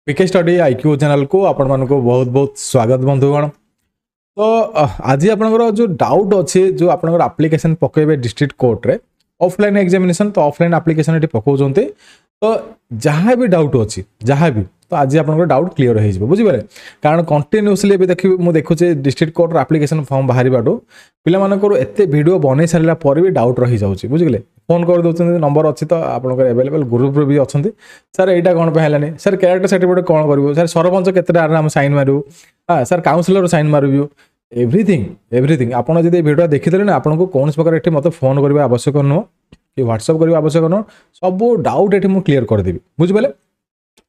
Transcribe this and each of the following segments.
पीके study IQ channel को आपण मानको बहुत बहुत स्वागत बंधुगण। तो आज आपनकर जो डाउट अच्छे जो आपनकर एप्लिकेशन पकेबे डिस्ट्रिक्ट कोर्ट रे ऑफलाइन एग्जामिनेशन तो ऑफलाइन एप्लिकेशन एटी पकाउजंते तो जहाँ भी डाउट अच्छी जहाँ भी तो आज आपनकर डाउट क्लियर हो जिवो बुझिबारे कारण कंटिन्यूअसली भी देखि मु देखुचे डिस्ट्रिक्ट कोर्ट एप्लिकेशन फॉर्म बाहरी बाटो पिला मानकर एते वीडियो बनै सारिला पर भी डाउट रही जाउची बुझिगले फोन कर दउछन नंबर अच्छी तो आपनकर अवेलेबल ग्रुप रे भी अछंती सर एटा कोन पे हलानी सर कैरेक्टर सर्टिफिकेट कोन करबो सर सरपंच केतेटा हम साइन मारू हां सर काउंसिलर साइन मारू एवरीथिंग एवरीथिंग आपण जदि वीडियो देखिदेले ना आपनको कोन प्रकार एठी मते फोन करबा आवश्यक न कि व्हाट्सएप करबा आवश्यक न सब डाउट एठी मु क्लियर कर देबी बुझिबले।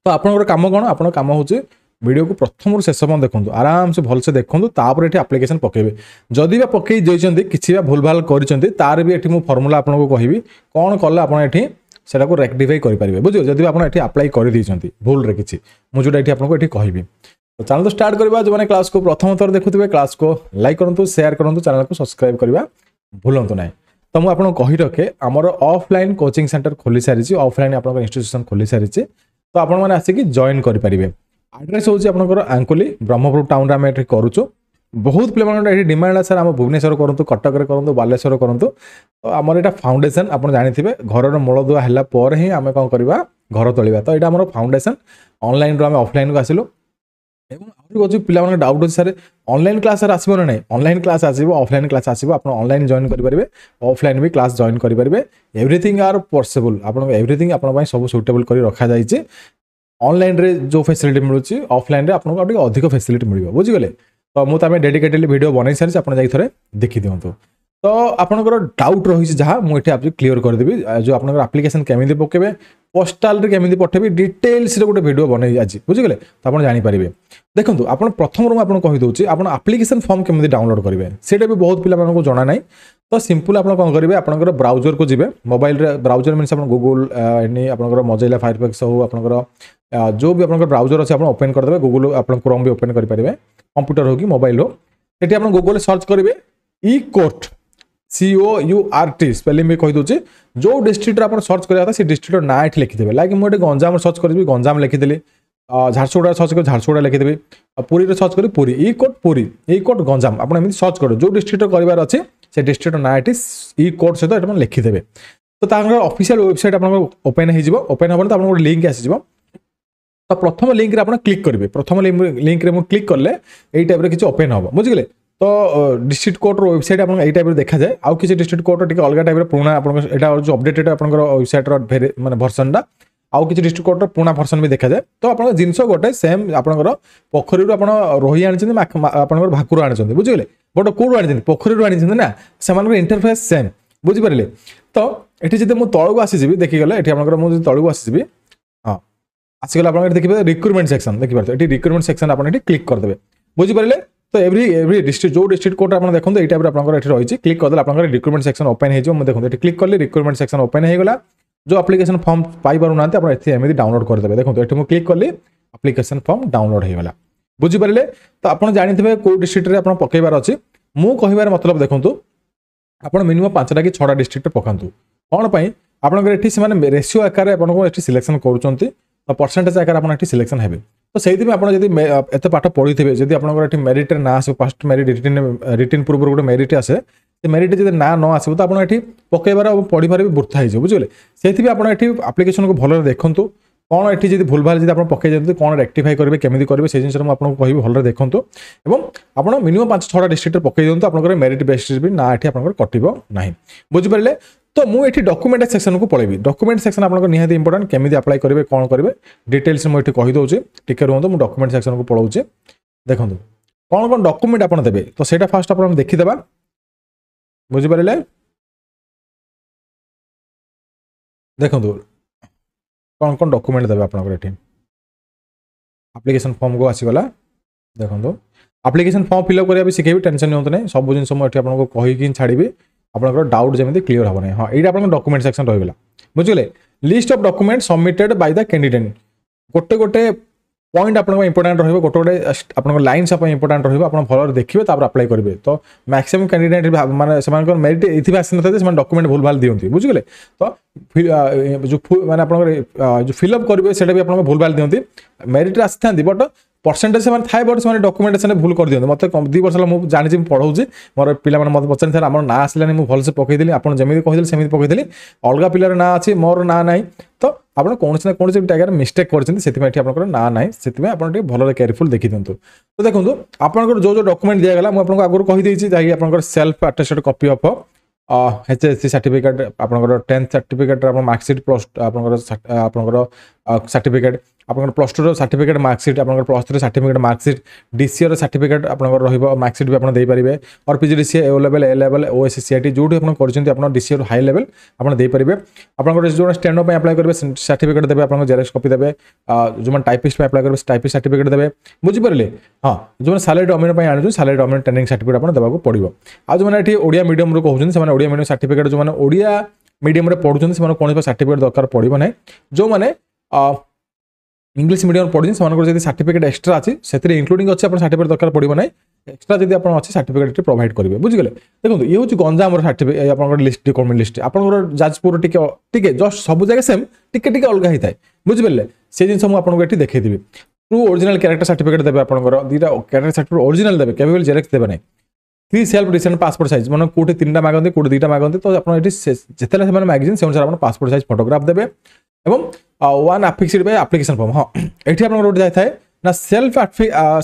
तो आपनकर काम कोन आपन काम होचे वीडियो को प्रथम रु शेष पर्यंत देखंतु आराम से भल से देखंतु तापर एठी एप्लिकेशन पकेबे जदि बा पकेई जइचंती किछि बा भूल भाल करिसंती तार भी एठी मु फार्मूला आपनको कहिबी कोन कले आपन एठी सेटा को रेक्टिफाई करि परिबे बुझियो जदि आपन एठी अप्लाई करि दिसंती भूल रे किछि मु जोटा एठी आपनको एठी कहिबी। तो चैनल तो स्टार्ट करबा जो माने क्लास को प्रथम थर देखुथिबे क्लास को लाइक करंतु शेयर करंतु चैनल को सब्सक्राइब करबा भूलंतु नाही। तो मु आपन कहि रखे हमर ऑफलाइन कोचिंग सेंटर खोली सारिछि ऑफलाइन आपन इंस्टीट्यूशन खोली सारिछि तो आपण माने आसी कि जॉइन करि परिबे। एड्रेस होची आपनकर आंकुली ब्रह्मपुर टाउन रे हम एठी करूछु बहुत प्ले माने एठी डिमांड है सर हम भुवनेश्वर करंतु कटक रे करंतु बालेश्वर करंतु तो हमर एटा फाउंडेशन आपण जानिथिबे घरर मूल दुआ हला पर ही हम कोन करबा घर तोलिबा तो एटा हमर फाउंडेशन ऑनलाइन रो हम ऑफलाइन को आसिलो एवं आउर जो पिला माने डाउट अछि सर ऑनलाइन क्लास सर आसीबो नै ऑनलाइन क्लास आसीबो ऑफलाइन क्लास आसीबो आपण ऑनलाइन जॉइन करि परिबे ऑफलाइन भी क्लास जॉइन करि परिबे एवरीथिंग आर पॉसिबल आपण एवरीथिंग आपण पई सब सुटेबल करि रखा जाईचे ऑनलाइन रे जो फैसिलिटी मिलुची ऑफलाइन रे आपन को अधिक फैसिलिटी मिलिबो बुझि गेले। तो मु तमे डेडिकेटेडली वीडियो बनाई सारी आपण जाई थरे देखि दियंतु तो आपनकर डाउट रही जहाँ मुझे आप क्लियर कर देबी जो आपनकर एप्लिकेशन केमिति पकेबे पोस्टाल रे केमिति पठेबी डिटेल्स रे गोटे वीडियो बनाई आज बुझि गेले तो आपण जानि परिबे। देखंतु आपण प्रथम रो आपन कहि दउची आपण एप्लिकेशन फॉर्म केमिति डाउनलोड करिवे सेटा भी बहुत पिला मानको जणा नै तो सिंपल आपण कोन करिवे आपनकर ब्राउजर को जिवे मोबाइल रे ब्राउजर मींस आपण गूगल एनी आपनकर मोजिला फायरफॉक्स हो आपनकर जो भी आपनकर ब्राउजर अछि आपण ओपन कर देबे गूगल आपण क्रोम भी ओपन करि परिबे कंप्यूटर हो कि मोबाइल हो एटी आपण गूगल सर्च करिवे ई कोर्ट COURT स्पेलिंग में कहि दोचे जो डिस्ट्रिक्ट आप सर्च करिया था से डिस्ट्रिक्ट ना एठी लिखि देबे लाइक मोटे गंजाम सर्च करबी गंजाम लिखि देले झारसुगुड़ा सर्च कर झारसुगुड़ा लिखि देबे पुरी रे सर्च करी पुरी ई कोर्ट गंजाम आपण एमि सर्च करो जो डिस्ट्रिक्ट करिवार अछि से डिस्ट्रिक्ट ना एठी ई कोर्ट से तो एटा लिखि देबे तो तांगर ऑफिशियल वेबसाइट आपण ओपन हे जिवो ओपन हबन तो आपण लिंक आसी जिवो तो प्रथम लिंक रे आपण क्लिक करिवे प्रथम लिंक रे मु क्लिक करले एई टाइप रे किछ ओपन हबो बुझि गेले। तो डिस्ट्रिक्ट कोर्ट वेबसाइट आपन एई टाइप रे देखा जाए आउ किसी डिस्ट्रिक्ट कोर्ट टिके अलग टाइप रे पुराना आपन एटा जो अपडेटेड आपन वेबसाइट रो माने वर्जन दा आउ किसी डिस्ट्रिक्ट कोर्ट रो पुराना वर्जन भी देखा जाए तो आपन जिंसो गोटे सेम आपन पोखरी रो आपन रोही आनिछन आपन भाकुर आनिछन बुझि गेले बट कोड आनिछन पोखरी रो आनिछन ना समान इंटरफेस सेम बुझि परले। तो एठी जदि मु तळको आसी जिवि देखि गेले एठी आपन मु तळको आसी जिवि हां आसी गेले आपन देखिबे रिक्रुटमेंट सेक्शन देखि परते एठी रिक्रुटमेंट सेक्शन आपन एठी क्लिक कर देबे बुझि परले। तो एवरी डिस्ट्रिक्ट जो डिस्ट्रिक्ट कोर्ट आप देखो ये टाइप आपन एठी रही क्लिक करदे आपन रिक्रुटमेंट सेक्शन ओपन हो जो देखो क्लिक करली रिक्रुटमेंट सेक्शन ओपन हो गला जो एप्लिकेशन फॉर्म पाई पारु नाते आपन एठी एमि डाउनलोड कर देबे देखो एठी मु क्लिक करली एप्लिकेशन फॉर्म डाउनलोड हो गला बुझि परले। तो आपन जानिथिबे को डिस्ट्रिक्ट रे आपन पकेबार अछि मु कहिबार मतलब देखंतु आपन मिनिमम 5टा कि 6टा डिस्ट्रिक्ट पकांतु कोन पई आपन एठी से माने रेशियो आकार रे आपन को एठी सिलेक्शन करूचंती तो परसेंटेज आकार आपन एठी सिलेक्शन हेबे तो सेहि दिमे आपन जदि एते पाठ पढिथिबे जदि आपन एठी मेरिट ना आसे फर्स्ट मेरिट रिटन पूर्व गोटे मेरिट आसे से मेरिट जदि ना न आसे तो आपन एठी पकेबार पढिबार भी बुर्था हे जो बुझले सेहि आपन एठी एप्लिकेशन को भलो देखंतु कोन एठी जदि भूल भाल जदि आपन पके जंतु कोन रेक्टिफाई करबे केमिति करबे से जिंस हम आपन को कहिबे भलो देखंतु एवं आपन मिनिमम 5-6टा डिस्ट्रिक्ट पके जंतु आपन मेरिट बेसिस भी ना एठी आपन कटिबो नाही बुझि परले। तो मु एठी डॉक्यूमेंट सेक्शन को पळेबी डॉक्यूमेंट सेक्शन आपन निहाती इंपोर्टेंट केमिति अप्लाई करिवे कोन करिवे डिटेल्स मु एठी कहि दोउची टिके रहंतो मु डॉक्यूमेंट सेक्शन को पळौची देखंतु कोन कोन डॉक्यूमेंट आपन देबे तो सेटा फर्स्ट आपन देखि देबा बुझि परले। देखंतु कोन कोन डॉक्यूमेंट देबे आपन एठी एप्लिकेशन फॉर्म को आसी गला देखंतु एप्लिकेशन फॉर्म फिल अप करिया भी सिखेबी टेंशन नियंतो नै सब जिंस मु एठी आपन को कहि कि छाड़ीबी आपन डाउट जमी क्लियर हम ना हाँ ये आप डॉक्यूमेंट सेक्शन रहीगला बुझे list of document submitted by the candidate गोटे गोटे पॉइंट आपको इंपोर्टाट रही गोटे गोटे आप लाइन्स इंपोर्टाट रही आप भल देखिए अप्लाई करेंगे तो मैक्सिमम कैंडिडेट मानते मेरिट ये आसी ना से डॉक्यूमेंट भूल भाल दिखती बुझे तो जो मैंने आप जो फिलअप करेंगे से भी आप भूल भाल दिखती मेरिट आसी था बट परसेंटेज से थाए बट से डॉक्यूमेंटेशन भूल कर दिखाते मतलब 2 वर्ष मुझे जानी पढ़ाऊँ मोर पिला मतलब पचार सर आम ना आसलानी मुझे भलसे पकईदेली आप जमी कहीदेली सेमती पकईदेली अलग पिलार ना अच्छी मोर ना ना तो आप कौन ना कौन जगह मिस्टेक कर ना ना से भल केयरफुल देखी दिंतु तो देखो आपंकर जो जो डॉक्यूमेंट दिगला मुझे आगुरी कहीदे जहाँकि आप self attested copy of HSC certificate आपंकर 10th सर्टिफिकेट मार्कशीट प्लस आपंकर सर्टिफिकेट आपंकर +2 सर्टिफिकेट मार्कशीट आपंकर +3 सर्टिफिकेट मार्कशीट DCR सर्टिफिकेट आपंकर रहिबो मार्कशीट भी आपन दे परिबे और PGDCA ए लेवल OSC CIT जोठी आपन करचंती आपन DCR हाई लेवल आपन दे परिबे आपंकर जो स्टेनो पे अप्लाई करबे सर्टिफिकेट देबे आपन जेरॉक्स कॉपी देबे जो मन टाइपिस्ट पे अप्लाई करबे टाइपिस्ट सर्टिफिकेट देबे बुझि परले हां जो मन सैलरी डोमेन पे आनु सैलरी डोमेन ट्रेनिंग सर्टिफिकेट आपन देबाको पड़िबो आ जो मन एठी ओडिया मीडियम रो कहउछन से मन ओडिया मीडियम सर्टिफिकेट जो मन ओडिया मीडियम रे पढुछन से मन कोन सर्टिफिकेट दरकार पड़िबो नै जो माने इंग्लिश मीडियम पढ़ी से सर्टिफिकेट एक्सट्रा अच्छी से इंक्लूडिंग अच्छे सर्टिफिकेट दरकार पड़ो ना एक्सट्रा जब आप अच्छे सर्टिफिकेट प्रोवाइड करेंगे बुझीगले देखो ये हूँ गंजाम सर्टिफिकेट आप लिस्ट रिक्वायरमेंट लिस्ट आपंकर जाजपुर टे जस्ट सब जगह सेम टिके अलग होता है बुझिपारे से जिन मुझे देखी ट्रू ओरिजिनल कैरेक्टर सर्टिफिकेट देते आपंकर 2टा कैरेक्टर सर्टिफिकेट ओरिजिनल देते केवल जेरॉक्स देवे ना 3 सेल्फ रिसेंट पासपोर्ट साइज मैंने कौटे 3टा मागती कौटे 2टा मागती तो आपड़ी जिते मागिन से अनुसार पासपोर्ट साइज फोटोग्राफ देवे एवं 1 अफिक्सड बाय एप्लिकेशन फॉर्म हाँ ये गोटे जाए ना सेल्फ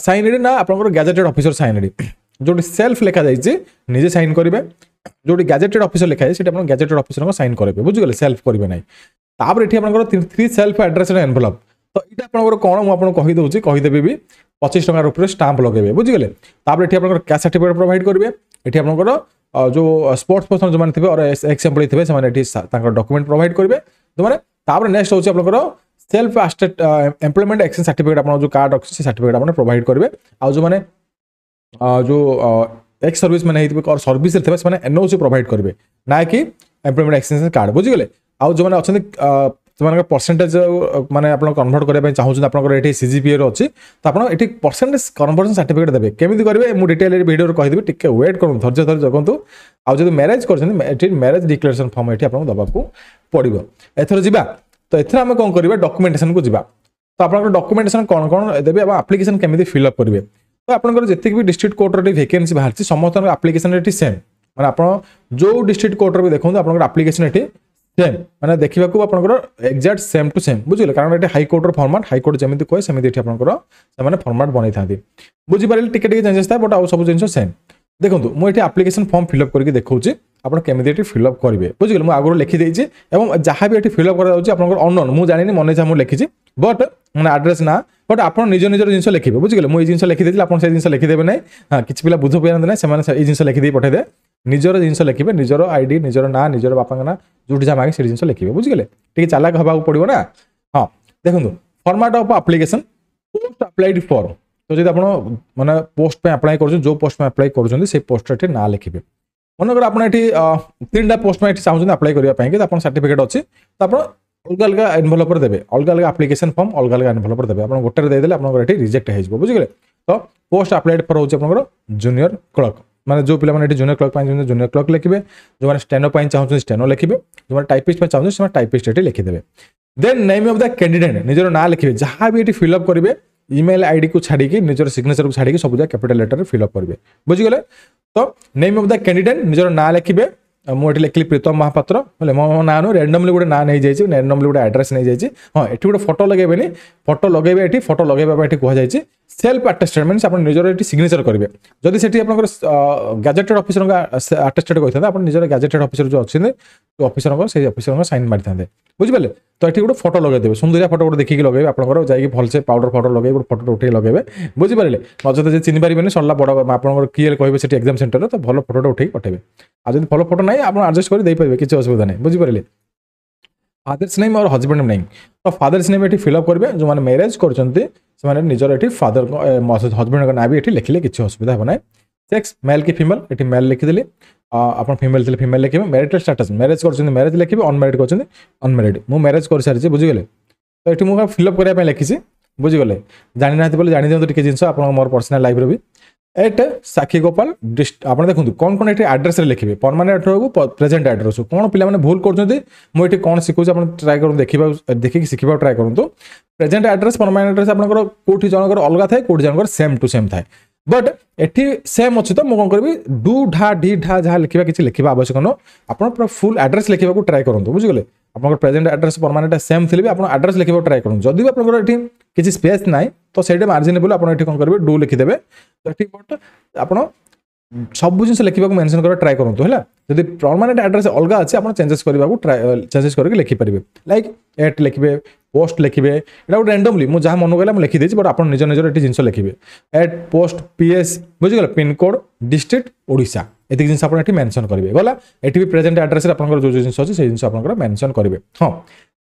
साइन एडी ना आप गैजेटेड ऑफिसर साइन एडी जो सेल्फ लिखा जाए निजे साइन करेंगे जो गैजेटेड ऑफिसर लिखा जाए गैजेटेड ऑफिसर साइन करेंगे बुझीगले सेल्फ करेंगे ना तापर ये आप 3 सेल्फ एड्रेस एनवेलप तो ये आपको कौन मुझे कहीदे कहीदेवी भी 25 टंका रूप स्टाम्प लगे बुझीगले तापर ये आप कैश सर्टिफिकेट प्रोवाइड करेंगे ये आपंकर जो स्पोर्ट्स पर्सन जो मैंने और एक्स एम्प्लॉय थे डॉक्यूमेंट प्रोवाइड करेंगे जो मैंने तापर नेक्स्ट होची आपनकर सेल्फ एम्प्लॉयमेंट एक्शन सर्टिफिकेट आपन जो कार्ड अछि सर्टिफिकेट आपन प्रोवाइड करबे आ जो माने जो एक्स सर्विस मैंने हेतिबे और सर्विस रे थबे माने एनओसी प्रोवाइड करबे ना कि एम्प्लॉयमेंट एक्शन कार्ड बुझि गेले आ जो माने अछन सेमान परसेंटेज माने आपन कन्वर्ट करबे चाहउछन आपन एठी CGPA रो अछि तो आपन एठी परसेंटेज कन्वर्जन सर्टिफिकेट देबे केमिति करबे मु डिटेल वीडियो रो कहि देबे टिके वेट करन धैर्य धैर्य जगंतु आ जदि मैरिज करछन एठी मैरिज डिक्लेरेशन फॉर्म एठी आपन दबाकू पड़िबो एथर जिबा तो एथर हम कोन करबे डॉक्यूमेंटेशन को जिबा तो आपन डॉक्यूमेंटेशन कोन कोन देबे अब एप्लीकेशन केमिति फिल अप करबे तो आपन जति भी डिस्ट्रिक्ट कोर्ट रे वैकेंसी बाहरछि समस्त एप्लीकेशन एठी सेम माने आपन जो डिस्ट्रिक्ट कोर्ट रे भी देखों आपन एप्लीकेशन एठी सेम माने देखिबा को आपनकर एग्जैक्ट सेम टू सेम बुझिले कारण एठी हाई कोर्ट रो फॉर्मेट हाई कोर्ट जेमिति कोय सेमिति एठी आपनकर से माने फॉर्मेट बनै थांती बुझि पारिल टिके टिके चेंजेस था बट आ सब जिंस सेम देखो मु एठी एप्लीकेशन फॉर्म फिलअप करके देखौछि आपन केमिति एठी फिलअप करिवे बुझिले मु आगरो लिखि देछि एवं जहां भी एठी फिलअप करा जाउछि आपनकर अननोन मु जानिनी मने जा मु लिखिछि बट माने एड्रेस ना बट आपन निज निजर जिंस लिखिबे बुझिले मु ए जिंस लिखि देछि आपन से जिंस लिखि देबे नै हां किछ पिला बुझ पारन नै से माने ए जिंस लिखि दे पठे दे निजर जिंस लिखिबे निजर आईडी निजर ना निजर बापा ना जोटी जा मागे से जिंस लिखिबे बुझिले ठीक चालाक हबा पड़िबो ना हां देखंतु format of application post applied for तो जदि आपण माने पोस्ट पे अप्लाई करू जो पोस्ट में अप्लाई करू से पोस्ट एठी ना लिखिबे मन कर आपण एठी 3टा पोस्ट में एठी चाहू अप्लाई करिया पई कि आपण सर्टिफिकेट अछि तो आपण अलग अलग एनवेलप पर देबे अलग अलग एप्लीकेशन फॉर्म अलग अलग एनवेलप पर देबे आपण गोटे रे दे देले आपण एठी रिजेक्ट हे जबो बुझिले तो पोस्ट अप्लाइड फॉर होछि आपण जूनियर क्लर्क माने जो पिला माने जूनियर क्लर्क पाइन जूनियर क्लर्क लिखिबे जो माने स्टेनो पाइन चाहू स्टेनो लिखिबे जो माने टाइपिस्ट पे चाहू से टाइपिस्ट एठी लिखि देबे then name of the candidate निजर ना लिखिबे जहां भी एठी फिल अप करिवे ईमेल आईडी को छाड़ी की निजर सिग्नेचर को छाड़ी की सब जगह कैपिटल लेटर फिल अप करिवे बुझि गेले तो नेम ऑफ द कैंडिडेट निजर ना लिखिबे मुझे लिखली प्रीतम महापात्र बोले मो ना नु रैंडमली गोटे ना नहीं जाइए रैंडमली गोटे एड्रेस नहीं जाइए हाँ ये गोटे फोटो लगेबे फोटो लगेबे ये फोटो लगेबा ये कहुई सेल्फ अटेस्टेड मीन आप निजर ये सिग्नेचर करेंगे जदि से गैजेटेड ऑफिसर अटेस्टेड कहते हैं निजर गैजेटेड ऑफिसर जो अच्छे ऑफिसर से ऑफिसर साइन मारी था बुझिपारे तो ये गोटे फोटो लगेदेवे सुंदरिया फोटो गोटे देखिए लगे आपंकर जाकि भलसे पाउडर फोटो लगे गोटे फोटो उठे लगे बुझिपारे नचेत जे चिन्ह पारे सरला बड़ आपंकर किए कहे से एक्जाम सेंटर तो भल फोटो उठे पठेबे आ जब भल फोटो ना आप एडजस्ट कर पारे किसी असुविधा नहीं बुझिपारे फादर्स नेम और हजबैंड नेम तो फादर्स नेम ये फिलअप करेंगे जो मैंने मैरेज कर निजर ये फादर हजबैंड ना भी ये लिखिले किसी असुविधा हो ना सेक्स मेल की फीमेल ये मेल लिखिदेली आप फीमेल थे फीमेल लिखे मैरिटल स्टेटस मैरेज कर मैरेज लिखे अनमेरिड कर अनमेरिड मु मैरेज कर सारी बुझीगले तो ये मुझे फिलअप करने लिखी बुझीगले जानी ना बोले जानी दिखाते जिन आप मोर पर्सनल लाइफ भी एट साक्षी गोपाल आप देखो कौन कौन ये आड्रेस लिखे परमानेंट एड्रेस को प्रेजेंट एड्रेस कौन पिला भूल कर कौन शिखुच ट्राए कर देखिए शिखा ट्राए करूँ प्रेजेंट एड्रेस परमानेंट एड्रेस आपंकर कौटी जनकर अलग थाए कौटी जनकर सेम टू सेम थाए बट एटी सेम अच्छी तो मुझे कौन करी डू ढा डी ढा जहाँ लिखा किसी लिखा आवश्यक न आप पूरा फुल एड्रेस लिखा ट्राए करूँ बुझीगले आप प्रेजेंट एड्रेस परमानेंट सेम थी आप एड्रेस लिखा ट्राए करूँ जदि भी आपंकर किसी स्पेस ना तो से मार्जिनेबल आप कौन करेंगे डू लिखिदेवे तो ये बट आप सब जिन लिखा मेंशन कर ट्राए करूँ है जब परमानेंट एड्रेस अलग अच्छे आप चेंजेस करने चेंजेस करके लिखिपारे लाइक एट लिखे पोस्ट लिखे यहाँ गोटे रैंडमली मुझे जहाँ मन कहला लिखिदी बट आप निज निजर ये जिन लिखे एट पोस्ट पीएस बुझीगल पिनकोड डिस्ट्रिक्ट ओडिशा ये जिन आप मेंशन करेंगे गला ये भी प्रेजेंट एड्रेस जो जिन अच्छे से जिन आप मेंशन करेंगे हाँ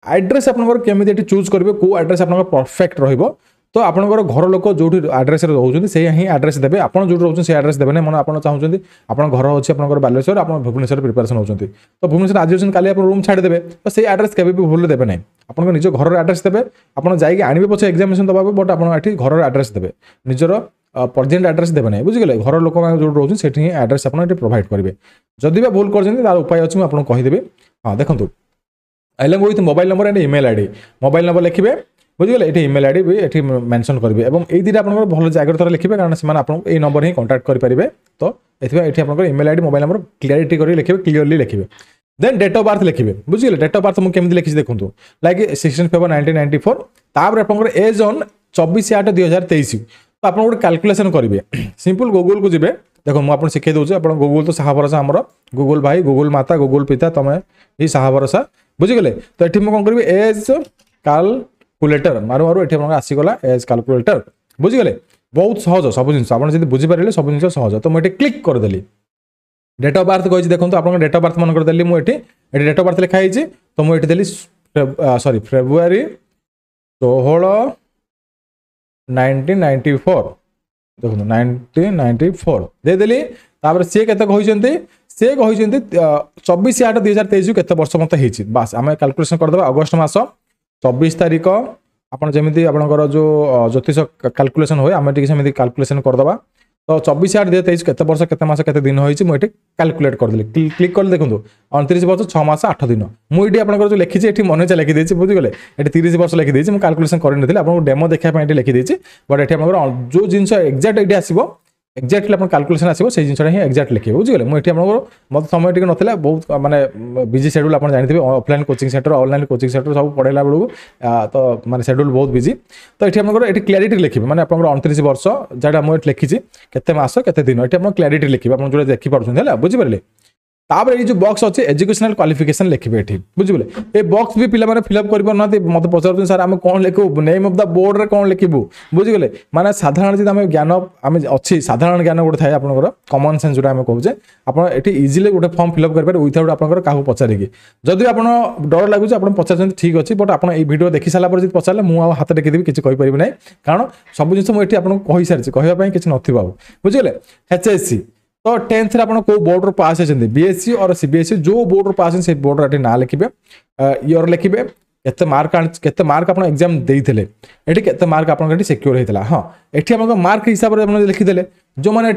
एड्रेस आपंकर केमी चूज करेंगे कौ एड्रेस आप परफेक्ट रहिबो तो आपंकर घर लोक जो आड्रेस रोचे से ही आड्रेस देते आप जो रोचे से आड्रेस देवे मन आप चाहते आप घर अच्छे आप बालेश्वर आप भुवनेश्वर प्रिपेरेसन होती तो भुवनेश्वर आज होती काली रूम छाड़देवे तो से आड्रेस के भूल देवे ना आप निज घर आड्रेस देवे आप जाइए पचे एग्जामिनेशन दबा बट आप घर आड्रेस देवे निजर प्रेजेंट एड्रेस देवे ना बुझीगले घर लोक जो रोचे से आड्रेस आप प्रोवाइड करेंगे जदि भी भूल कर उपाय अच्छे मुझे आपको कहीदेवी हाँ देखो along with mobile number and email ID mobile number लिखे बुझीगले ये ईमेल आईडी भी ये मेंशन करेंगे और ये दुटा आप भल जगह लिखे कारण से आपको ये नंबर ही कांटेक्ट करेंगे तो ये आप email ID mobile number clarity कर लिखे क्लियरली लिखे देन डेट ऑफ बर्थ लिखे बुझीगले डेट ऑफ बर्थ मुझे केमी लिखी देखो लाइक 16 फेब्रुआरी 1994 तापर आप एज ऑन 24/8/2023 तो आप गोटे कैलकुलेशन करेंगे सिंपल गूगल को जी देखो मुझे शिखे दूसरे आप गूगल तो साहा भरोसा आमर गूगल भाई गूगल माता गूगल पिता तुम्हें ही साहा भरोसा बुझीगले तो ये कौन करी एज कैलकुलेटर मारू मारू ये आसीगला एज कैलकुलेटर बुझीगले बहुत सहज सब जिन आप बुझीपारे सब जिन सहज तो मुझे क्लिक करदेली डेट ऑफ बर्थ कही देखो आप डेट ऑफ बर्थ मन करदेली मुझे डेट ऑफ बर्थ लिखाई तो मुझे देली सॉरी फेब्रुआरी 16 1994 देखो 1994 देदेली सी के सी कहते 24/8/2023 केते वर्ष मत होती बास आम कैलकुलेशन करदे अगस्ट मास 24 तारीख आप जमी आपंकर जो ज्योतिष कैलकुलेशन हुए आम सेमती कैलकुलेशन करदे तो 24/8/2023 केते वर्ष केते मास केते दिन होती मुझे कैलकुलेट करदेली क्लिक कर देखो 29 वर्ष 6 मास 8 दिन मुझे आपंकर जो लिखी ये मन इच्छा लिखिदी बुझीगले ये 30 वर्ष लिखिदी मुझे कैलकुलेशन करनी आपको डेमो देखा लिखिदी बट ये जो जिन एक्जाक्ट ये आसो एक्जाक्टली आप कैलकुलेशन आसो से जिन ही एक्जाक्ट लिखे बुझीगले मुझे मतलब समय टी ना बहुत मानने बिजी शेड्यूल आप जानते offline coaching centre online coaching centre सब पढ़ेला बेलू तो मानने शेड्यूल बहुत बिजी तो ये आपंकर क्लारिटी लिखे मैंने आप 29 वर्ष जहाँ मुझे लिखी केते मास केते दिन ये आप क्लारिटी लिखे आप जो देखिपारे बुझीपारे तापर ये जो बॉक्स अच्छे एजुकेशनल क्वालिफिकेशन लिखे ये बुझे ये बॉक्स भी पिला फिलअप कर मत पचार सर आम कौन लिखू नेम ऑफ द बोर्ड रे कौन लिखू बुझीगले माने साधारण जी आम ज्ञान आम अच्छी साधारण ज्ञान गोटे थाए आपंकर कमन सेन्स जो आम कहे आप इजिली गोटे फॉर्म फिलअप करेंगे विथआउट आपंकर क्या पचारिकी जदि आप डर लगुच आप पचार ठीक अच्छे बट आप वीडियो देखी सारा पर पचारे मुझे हाथ टेकिदेवी किसी कहींपारि ना कारण सब जिन मुझे आपको कही सारी कहवाई किसी नथिबा बुझीगले HSC तो 10th आप बोर्ड पास होती बीएससी और सीबीएसई जो बोर्ड पास से बोर्ड ना लिखे इयर लिखे केते मार्क आप एग्जाम देते ये केते मार्क आप सिक्योर होता हाँ ये आप मार्क हिसाब से लिखिदे जो मैंने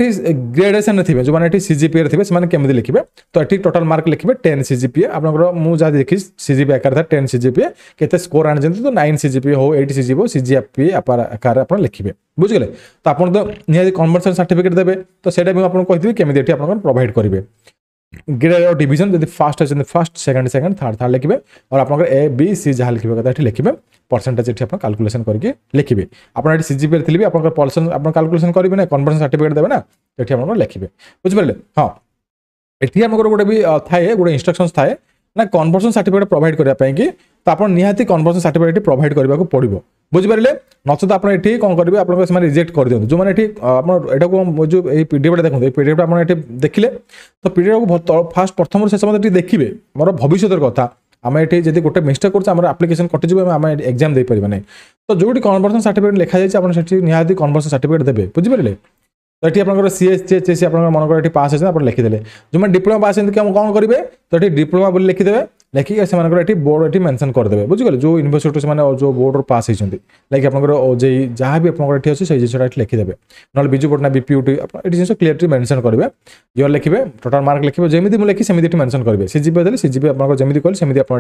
ग्रेडेसन थे जो मैंने सीजीपीए थे केमी लिखे तो ये टोटाल मार्क लिखे 10 सीजीपीए आपंकर मुझे देखी सीजीपीए आकार था 10 सीजीपीए केते स्कोर आनी तो 9 सीजीपीए हो 8 सीजीपीए हो सीजीपीए आकार आप लिखे बुझे तो आप निहाती कन्वर्सन सर्टिफिकेट देते तो सेटा भी आपको कही केमी आप प्रोवाइड करेंगे ग्रेड और डिवीजन जब फास्ट अच्छे फास्ट सेकंड सेकंड थर्ड लिखे और आप ए बी सी जहाँ लिखे कथा लिखे परसेंटेज ये कैलकुलेशन करके लिखे आप सीजीपीए थी आप परसेंट आप कैलकुलेशन करेंगे ना कन्वर्सन सर्टिफिकेट देवे ना तो ये आप लिखे बुझिपारे हाँ ये आम गोटे भी थाए गोटे इंस्ट्रक्शंस थाए ना कन्वर्सन सर्टिफिकेट प्रोवाइड करने तो आप निहाती कन्वर्सन सर्टिफिकेट प्रोवाइड करने पड़ो बुझिपारे नचेत आप कौन करेंगे आप रिजेक्ट कर दिखाँ जो मैंने आप जो पीडीएफ देखो ये पीडीएफ आप देखिले तो पीडीएफ को फास्ट प्रथम से समय देखिए मोर भविष्य कथा आम ये जब गोटे मिस्टेक कर आप्लिकेशन कटिज आम एग्जाम दे पारे ना तो जो कन्वर्सन सर्टिफिकेट लिखा जाए निहाती कन्वर्सन सर्टिफिकेट देते बुझिपारे तो ये आप सीएचएससी आप मनकर पास होते आप लिखिदे जो मैंने डिप्लोमा पास होती कौन करेंगे तो ये डिप्लोमा बोली लिखिदेवे लेखिक से बोर्ड ये मेंशन करदे बुझीगले जो यूनिवर्सिटी से जो बोर्ड पास होती लाइक आपंकर ओजेई जहाँ भी आपंकर अच्छे से जिनसा लिखिदेवे ना विजु पट्टनायक बीपीयूटी ये जिन क्लीयरली मेंशन करेंगे ईयर लिखे टोटाल मार्क लिखे जमी मुझे लिखी सेमती मेंशन करेंगे सीजीपीए देते सीजीपीए आप जमी कहले सेमती आप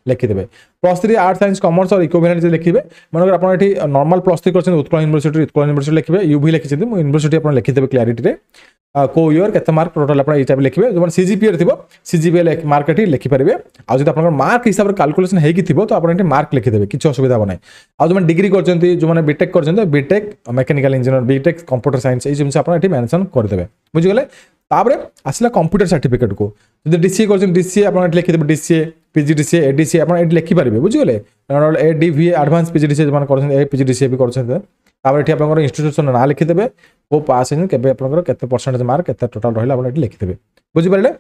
लिखिदेवे +3 आर्ट्स साइंस कॉमर्स और इक्विवेलेंट लिखिए मन आप नॉर्मल +3 कर उत्कल यूनिवर्सिटी लिखिए यूवी लिखिं यूनिवर्सिटी आप लिखिदेवे क्लारिटी को ईयर के मार्क टोटाल आप ये लिखिए जो सीजीपीए थी सीजीपीए मार्क ये लिखिपारे आज आप मार्क हिसाब से काल्कुलेसन हो तो आप मार्क लिखिदेवे किसी असुविधा हम ना आज जो डिग्री कर जो बीटेक कर B Tech mechanical engineer B Tech computer science ये जिन आप मेंशन करदे बुझीगले तापर आसला कंप्यूटर सर्टिफिकेट को जो डीसीए कर डीसीए आप लिखिदेवे डीसीए पीजीडीसीए एडीसीए आप लिखिपारे बुझीगले एडीवी एडवांस पीजीडीसीए जो पीजीडीसीए भी कर आप इंस्टीट्यूशन ना लिखिदेवे वो पास के परसेंटेज मार्क के टोटाल रहा लिखिदेवे बुझीपारे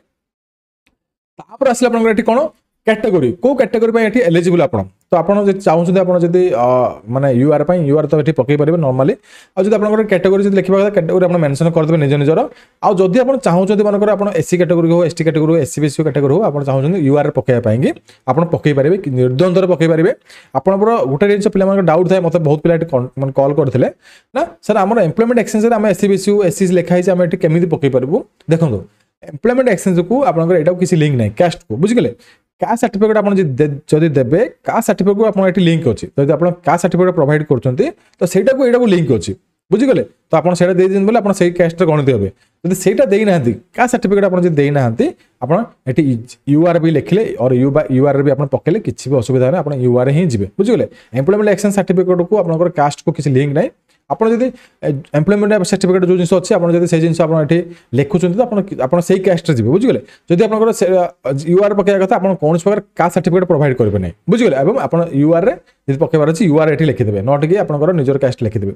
तापर आसला कौन कैटेगोरी को कैटेगोरी एलिजिबल आप तो आपड़ चाहते आप माने यूआर तो ये पकई पारे नॉर्मली आज आप कैटेगोरी लिखा कैटेगोरी आप मेंशन करदे निज निजर आज जदि आप चाहते मनकर आप एससी कैटेगोरी हो एसटी कैटेगोरी हो एससी बीसी कैटेगोरी हो आप चाहते यूआर पकईपाई आप पकई पारे निर्द्वंद्वर पकई पारे आप गोटे जिन पे डाउट थाए मतलब बहुत पिला कॉल करते ना सर आम एम्प्लॉयमेंट एक्सचेंज में एससी बीसी एससी लिखाई आम ये केमी पकई पार्बू देखो एम्प्लॉयमेंट एक्सचेंज को आप किसी लिंक नहीं कास्ट को बुझीगले कास्ट सर्टिफिकेट आप जदि देवे कास्ट सर्टिफिकेट को आप लिंक अच्छी तो आप कास्ट सर्टिफिकेट प्रोवाइड करते तो सहीटा को लिंक अच्छी बुझीगले तो आप बोले आप कास्ट गणित हे जब सहीटा देना कास्ट सर्टिफिकेट आप देना आप यूआर भी लिखले और यूआर भी आप पकेले किसी भी असुविधा नहीं आप यूआर ही जी बुझीगले एम्प्लॉयमेंट एक्सचेंज सर्टिफिकेट को आप कास्ट को किसी लिंक नहीं आपड़ जब एम्प्लॉयमेंट सर्टिफिकेट जो जिन अच्छे आप जिन आप लिखुंत तो आप से कास्ट जी बुझीगले जब आप यूआर पकड़ा कथा आप कौन प्रकार कास्ट सर्टिफिकेट प्रोवाइड करेंगे नहीं बुझीगले और आप यूआर में पकेबार अच्छी यूआर ये लिखिदेवे नट कि आप निजर कास्ट लिखिदेवे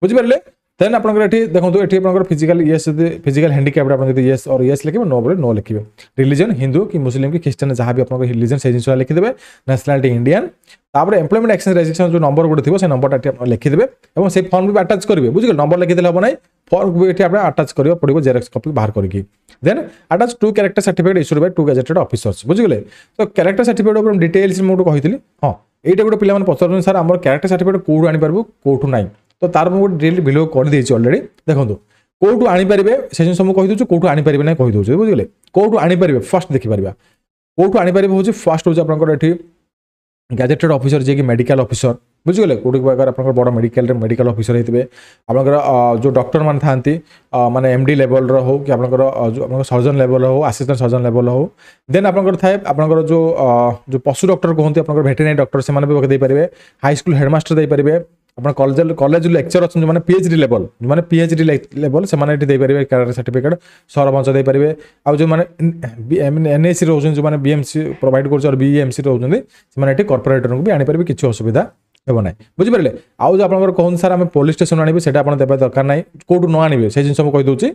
बुझीपारे देन आप देखो ये आप फिजिकल येस फिजिकल हैंडिकैप्ड आप येस और येस लिखे नो बोले नो लिखे रिलीजन हिंदू कि मुस्लिम कि क्रिश्चियन जहाँ भी आप रिलीजन से जिन लिखिदेवे नेशनलिटी इंडियन तापर एम्प्लॉयमेंट एक्सचेंज रजिस्ट्रेशन जो नंबर गोटे थी नंबर लिखिदेवे और से फॉर्म भी अटैच करेंगे बुझे नंबर लिखिदे हम ना फॉर्म भी ये अटैच करा पड़ो जेरक्स कॉपी बाहर करके then attach 2 character certificate issued by 2 gazetted officers बुझीगले तो कैरेक्टर सर्टिफिकेट डिटेल्स मुझे कही हाँ यहाँ गोटे पे पचार सर आम कैरेक्टर सर्टिफिकेट कौटू आनीपारू कौटू ना तो तार मुझे डिटेल भिडियो करदे अलरेडी देखो कौटू आनीपारे से जिन मुझे कहीदे कौटू आनीपारे ना कहीदे बुझे कौटू आनीपारे फर्स्ट देखिपार कौटू आनीपारे हूँ फर्स्ट हूँ आप गैजेटेड ऑफिसर जी मेडिकल ऑफिसर बुझीगले कौटी आप बड़ मेडिकल ऑफिसर होते आप जो डॉक्टर मान था माने एमडी लेवल हो कि जो सर्जन लेवल हो असिस्टेंट सर्जन लेवल हो देन आपंकर थाए आपंकर जो पशु डॉक्टर कहते हैं वेटरनरी डॉक्टर से पारे हाई स्कूल हेडमास्टर दे पारे आप कॉलेज लेक्चर अच्छे जो पीएचडी लेवल जो पीएचडी लेवल से कैरेक्टर सर्टिफिकेट सरपंच दे पारे आ जो एनएसी रोज जो बीएमसी प्रोवाइड कर बीएमसी रोज से कॉर्पोरेटर को भी आनीपारे किसी असुविधा हे ना बुझीपारे आउ जो आप कहते सर आम पुलिस स्टेशन आने से देवा दरकार ना कौटू न आने से जिन मुझे कहीदे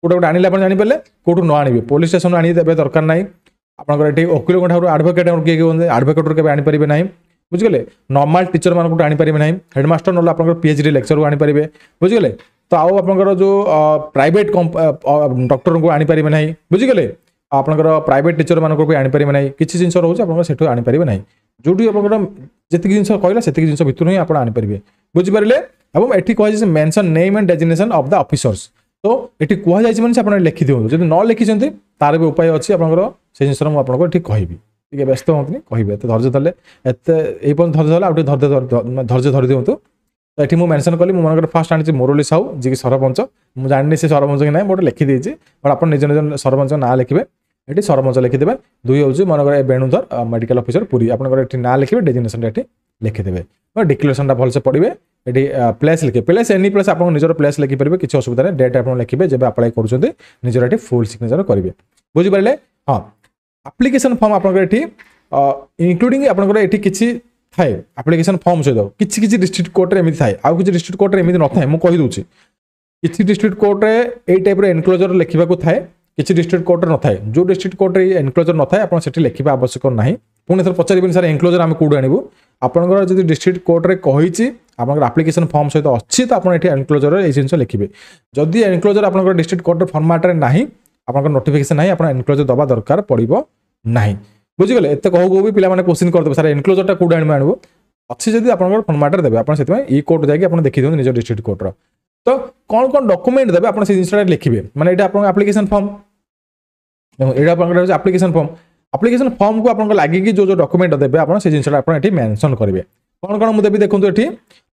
गोटे गोटे आने जानीपारे कौटू न आने पुलिस स्टेशन आनी देवे दरकार ना आपंकर वकिल ठार आडभोकेट किए कहते आडभोकेट के आनीपारे ना बुझीगले नॉर्मल टीचर मानक आनीपारे ना हेडमास्टर ना आप पीएचडी लेक्चर को आनीपारे बुझीगले तो आउ आपंकर जो प्राइवेट डॉक्टर को आनीपारे ना बुझीगले आपंकर प्राइवेट टीचर मानक भी आनीपारे ना किसी जिन रोचे आप आनीपारे ना जो जी जिन कहला से जिन भितर ही आप आनीपारे बुझीपारे और ये कहुई mention name and designation of the officers तो ये कहुई आप लिखि दिखाँ जब न लिखिं तार भी उपाय अच्छी आपंकर से जिन मुझे कहि टे व्यस्त हूँ कहे तो धैर्य धरले ये धैर्य धरले आगे धैर्य धरी दिखाँ तो ये मुझे मेंशन कली मुझे फास्ट आनी मुरली साहू जी सरपंच मुझे जानी से सरपंच कि ना गोटे लिखिदी बट आप निज निज सरपंच ना लिखे ये सरपंच लिखिदेवे 2 हूँ मनकर वेणुधर मेडिकल ऑफिसर पुरी आप ना लिखे डेजिग्नेशन ये लिखिदेवे डिक्लेरेशन भलसे पढ़े ये प्लेस लिखे प्लेस एनी प्लेस आप निजर प्लेस लिखिपारे किसी असुविधा नहीं डेट आप लिखे जब अप्लाई कर निजर ये फुल सिग्नेचर करेंगे बुझीपारे हाँ एप्लिकेशन फॉर्म आपंकर इंक्लूडिंग आपंकर ये किसी थाए एप्लिकेशन फॉर्म सहित किसी किसी डिस्ट्रिक्ट कोर्ट एमती थाए आउ किसी डिस्ट्रिक्ट कोर्ट एमती न थाए मुझे कहीदे किसी डिस्ट्रिक्ट कोर्ट ये टाइप एनक्लोजर लिखा थाए किसी डिस्ट्रिक्ट कोर्ट न थाए जो डिस्ट्रिक्ट कोर्ट एनक्लोजर न थाए आप लिखा आवश्यक ना पुणी थर पचारे सर एनक्लोजर आम कौटू आणबू आपंकर जब डिस्ट्रिक्ट कोर्ट में कही आपंकर एप्लिकेशन फॉर्म सहित अच्छी तो आप एनक्लोजर ये जिन लिखे जदि एनक्लोजर आपंकर डिस्ट्रिक्ट कोर्ट फॉर्मेट ना आपंकर नोटिफिकेशन ना आप एनक्लोजर दबा दरकार पड़ो ना बुझीगले एत कहू कहू भी पिलाने क्वेश्चन करदेवे सर एनक्लोजरटा कौट आने आनबो अच्छी जब आप फर्माटे देवे आप ई कोर्ट जाकि देखी दिखाते निज डिस्ट्रिक्ट कोर्टर तो कौन कौन डॉक्यूमेंट देवे आप जिनसा लिखिए माने ये आप एप्लिकेशन फॉर्म ये एप्लिकेशन फॉर्म एप्लिकेशन फॉर्म को आपको लगे जो डॉक्यूमेंट देवे आप जिनसा मेंशन करेंगे कौन कौन मुझे देखो ये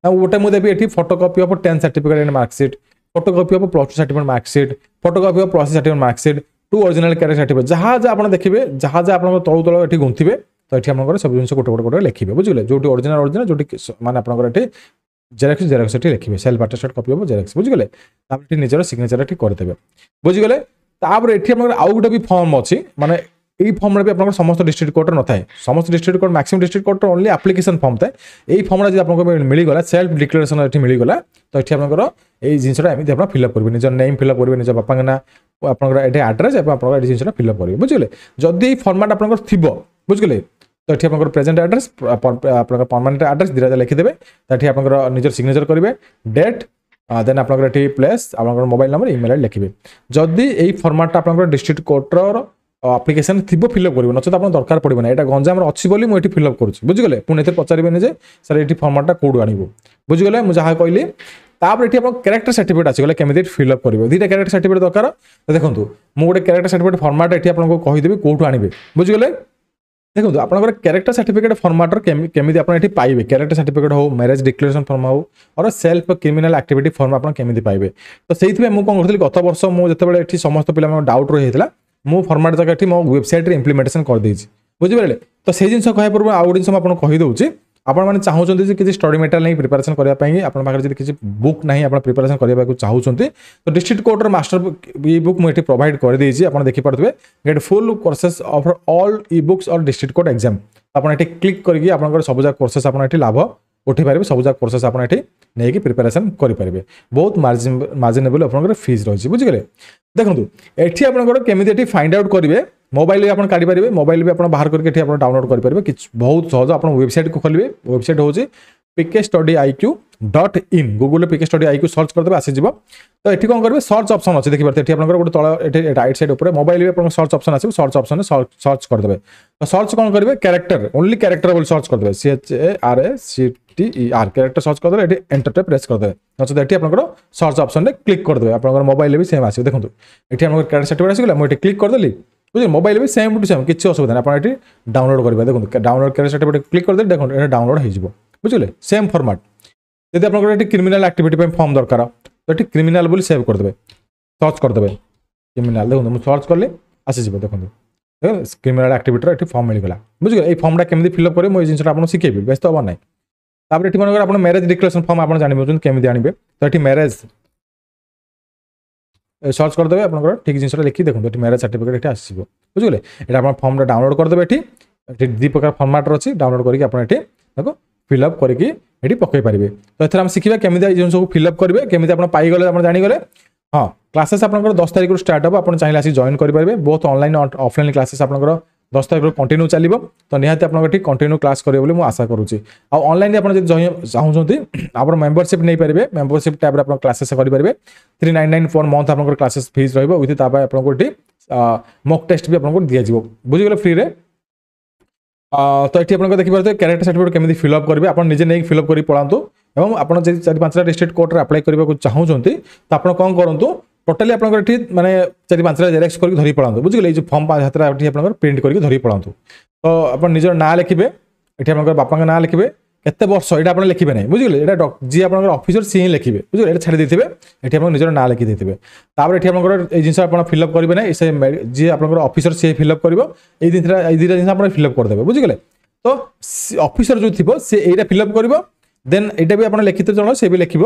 गोटे मुझे ये photocopy of 10th certificate and marksheet photocopy of +2 certificate marksheet photocopy of process certificate marksheet 2 original character certificate जहाँ जहाँ आप देखिए जहाँ जहाँ आप तलू तल ये गुंथे तो ये आप सब जिन गोटे गोटे गोटे लिखिए बुझे जो ओरिजिनल जो मैंने आपंकर जेरक्स जेरक्स लिखिए self attested copy of Xerox बुझे निजर सिग्नेचर करदे बुझीगले ये आउ गोटे भी फॉर्म अच्छी माने यही फॉर्म भी आप समस्त डिस्ट्रिक्ट कोर्टर न थाए समस्त डिस्ट्रिक्ट कोर्ट मैक्सिमम डिस्ट्रिक्ट कोर्टर ओनली एप्लिकेशन फॉर्म थाए यही फॉर्म जब आपको मिलगला सेल्फ डिक्लेरेशन ये मिलगला तो ये आपंकर यही जिनसा एमती आप फिलअप करेंगे निज नेम फिलअप करेंगे निज बापा ना आपंकर आड्रेस आप जिनसा फिलअप करेंगे बुझे जदि फर्माट आप बुझे तो ये आप प्रेजेंट एड्रेस परमानेंट एड्रेस दीटा लिखिदेवे तो ये आप निजर सिग्नेचर करेंगे डेट देन आप प्लेस आप मोबाइल नंबर इमेल आईडी लिखिए जदि यही फर्माटा आप डिस्ट्रिक्ट कोर्टर आप्लिकेशन थी फिलअप करेंगे नचेत आप दरकार पड़े ना यहाँ गंजाम अच्छी बोली मुझे फिलअप करुँच बुझीगले पुणी एथे पचारे जे सर ये फर्माटा कौटू आणबू बुझीगले मुझे जहाँ कहली तापर ये कैरेक्टर सर्टिफिकेट आसीगले केमी फिलअप करेंगे दुईटा कैरेक्टर सर्टिफिकेट दरकार देखो मुझे कैरेक्टर सर्टिफिकेट फर्माट ये आपको कहीदेवी कौटू आणबे बुझीगले देखो आपंकर कैरेक्टर सर्टिफिकेट फर्माटर केमी आप पाइबे कैरेक्टर सर्टिफिकेट हो मैरेज डिक्लेरेशन फॉर्म हो और सेल्फ क्रिमिनल एक्टिविटी फॉर्म आप केमी पाइबे तो से मुझे कौन करी गत वर्ष मुझे समस्त पिला डाउट रही है मो फर्माट जगह मो वेबसाइट इम्प्लीमेंटेशन कर देछि बुझिपारे तो से जिन कह पूर्व आउ जिन आपको कहीदे आपण मैंने चाहते कि स्टडी मेटेरियल नहीं प्रिपेरेसन करने आप किसी बुक ना आप प्रिपेरेसन करने चाहते तो डिस्ट्रिक्ट कोर्टर मास्टर ई बुक मुझे प्रोवाइड कर देछि आप देखिपे get full courses of all e books और डिस्ट्रिक्ट कोर्ट एग्जाम आप क्लिक करके आप सबजा कोर्सेस आप लाभ उठे पारे सबजा कोर्सेस आप नहीं प्रिपेरेसन करेंगे बहुत मार्जिनेबल आप फीस रही बुझीगले देखो ये आपंकर केमी फाइंड आउट करेंगे मोबाइल भी आप काढ़ी मोबाइल भी आप बाहर करके डाउनलोड करेंगे बहुत सहज आप वेबसाइट को खोलिए वेबसाइट हूँ pkstudy.in गूगल pkstudy.in सर्च करदे आसीज तो ये कौन करेंगे सर्च ऑप्शन अच्छे देखिए ये आप गोटे तल राइट साइड ऊपर मोबाइल भी आप सर्च ऑप्शन आस सर्च ऑप्शन सर्च करदे तो सर्च कौन करेंगे कैरेक्टर ओनली कैरेक्टर बोल सर्च करदे CHARACTER कैरेक्टर सर्च करदे ये एंटर प्रेस करदे नचेत ये आप सर्च ऑप्शन में क्लिक करदे आप मोबाइल भी सेम आस देखो ये कैरेक्टर सर्टिफिकेट आसीगला मुझे क्लिक करदेली बुझे मोबाइल भी सेम टू सेम किसी असुविधा नहीं आप डाउनलोड करेंगे देखो डाउनलोड कैरेक्टर सर्टिफिकेट क्लिक करदे देखो ये डाउनलोड हो बुझे सेम फॉर्मेट यदि आप क्रिमिनल एक्टिविटी फॉर्म दरकार तो ये क्रिमिनल बोली सेव करदे सर्च करदे क्रिमिनल देखो मुझे सर्च कले आसीज देखो क्रिमिनल एक्टिविटी ये फॉर्म मिलगला बुझे ये फॉर्मटा केमी फिलअप करेंगे मुझे जिनसा आपको शिखेबी व्यस्त हवा ना तापर ये मन आप मैरेज डिक्लेरेशन फॉर्म आप जानते केमी आणबे तो ये मैरेज सर्च करदे आप ठीक जिन लिखी देखो ये मैरेज सर्टिफिकेट ये आसो बुझे ये फॉर्म डाउनलोड करदे ये दी प्रकार फॉर्मेट अच्छी डाउनलोड करके आप फिलअप करके ये पकई पारे तो ये आम शिखा केमी जिन सब फिलअप करेंगे केमी आप पाईगले आप जानीगले हाँ क्लासेस आप 10 तारीख स्टार्ट हम आप चाहिए आसी जॉइन करेंगे बहुत ऑनलाइन ऑफलाइन क्लासेस आप 10 तारीख कंटिन्यू चलो तो निहाती आप कंटिन्यू क्लास करेंगे बोली आशा करुँची ऑनलाइन आप चाहते आप मेंबरशिप नहीं पारे मेंबरशिप टैब आप क्लासेस करेंगे 399 पर मंथ आप क्लासेस फीस रही आपको मॉक टेस्ट भी आपको दिज्व बुझीगले फ्री रे तो ये आप देखिए कैरेक्टर सर्टिफिकेट केमी फिलअप करेंगे आप निजे नहीं फिलअप कर पढ़ातु और आप 4-5टा डिस्ट्रिक्ट कोर्ट अप्लाई करने चाहते तो आप कौन करूँ टोटाली आप माने 4-5टा जेरेक्स करके धरी पढ़ातु बुझे जो फॉर्म हाथ आप प्रिंट करके धरी पढ़ातु तो आप निजर ना लिखे ये आप बापा ना लिखे केते वर्ष ये आप लिखे ना बुझे ये जी आप ऑफिसर सी ही लिखे बुझे ये छाड़ी देते ये आप निजर ना लिखि देते तापर ये आप जिन आप फिलअप करेंगे ना से जी आप ऑफिसर सी फिलअप कर दुईटा जिन आप फिलअप करदे बुझीगले तो ऑफिसर जो थी सी ये फिलअप कर देन यहाँ भी आप लिखित जन से भी लिखे